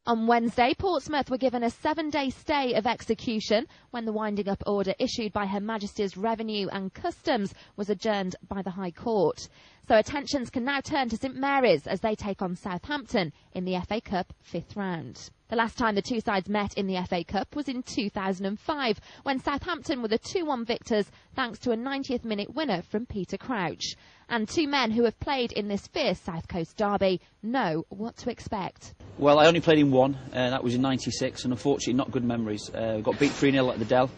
On Wednesday, Portsmouth were given a 7-day stay of execution when the winding up order issued by Her Majesty's Revenue and Customs was adjourned by the High Court. So attentions can now turn to St Mary's as they take on Southampton in the FA Cup 5th round. The last time the two sides met in the FA Cup was in 2005, when Southampton were the 2-1 victors thanks to a 90th minute winner from Peter Crouch. And two men who have played in this fierce South Coast derby know what to expect. Well, I only played in one, that was in '96, and unfortunately not good memories. Got beat 3-0 at the Dell.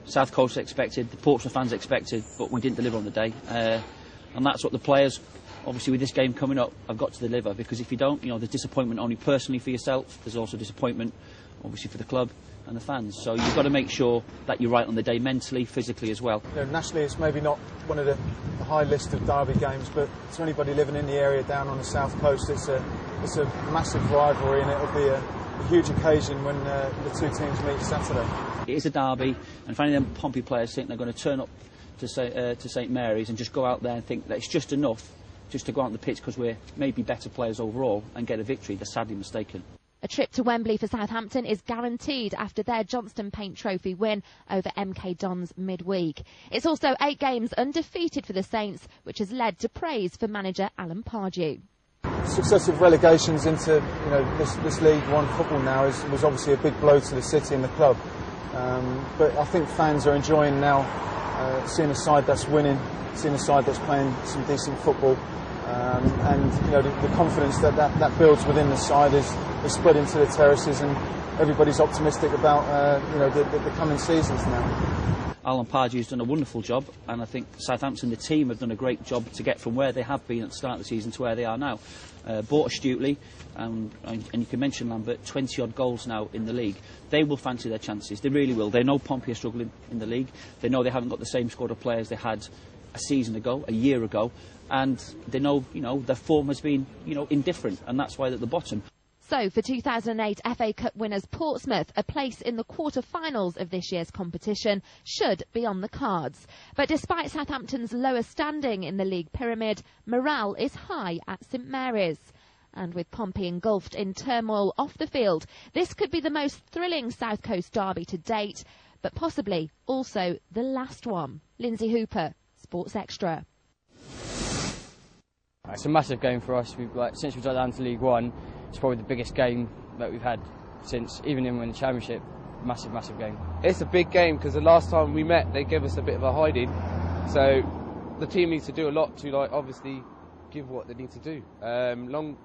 South Coast expected, the Portsmouth fans expected, but we didn't deliver on the day. And that's what the players, obviously with this game coming up, have got to deliver, because if you don't, there's disappointment only personally for yourself, there's also disappointment obviously for the club and the fans. So you've got to make sure that you're right on the day, mentally, physically as well. Nationally it's maybe not one of the high list of derby games, but to anybody living in the area down on the South Coast, it's a massive rivalry, and it'll be a huge occasion when the two teams meet Saturday. It is a derby, and if any of them Pompey players think they're going to turn up to St Mary's and just go out there and think that it's just enough just to go out on the pitch because we're maybe better players overall and get a victory, they're sadly mistaken. A trip to Wembley for Southampton is guaranteed after their Johnston Paint Trophy win over MK Dons midweek. It's also 8 games undefeated for the Saints, which has led to praise for manager Alan Pardew. Successive relegations into this League One football now was obviously a big blow to the city and the club. But I think fans are enjoying now seeing a side that's winning, seeing a side that's playing some decent football. And the confidence that builds within the side is spreading to the terraces, and everybody's optimistic about the coming seasons now. Alan Pardew's done a wonderful job, and I think Southampton, the team, have done a great job to get from where they have been at the start of the season to where they are now. Bought astutely, and you can mention Lambert, 20-odd goals now in the league. They will fancy their chances, they really will. They know Pompey are struggling in the league, they know they haven't got the same squad of players they had a season ago, a year ago, and they know, their form has been, indifferent, and that's why they're at the bottom. So for 2008 FA Cup winners Portsmouth, a place in the quarter-finals of this year's competition should be on the cards. But despite Southampton's lower standing in the league pyramid, morale is high at St Mary's. And with Pompey engulfed in turmoil off the field, this could be the most thrilling South Coast derby to date, but possibly also the last one. Lindsay Hooper, Sports Extra. It's a massive game for us. Since we got down to League One, it's probably the biggest game that we've had since, even in winning the Championship. Massive game. It's a big game because the last time we met they gave us a bit of a hiding, so the team needs to do a lot to obviously give what they need to do.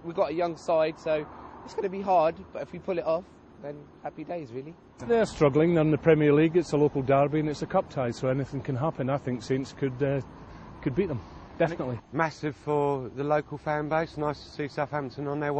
We've got a young side, so it's going to be hard, but if we pull it off, then happy days really. They're struggling. They're in the Premier League, it's a local derby and it's a cup tie, so anything can happen. I think Saints could beat them, definitely. Massive for the local fan base, nice to see Southampton on their way.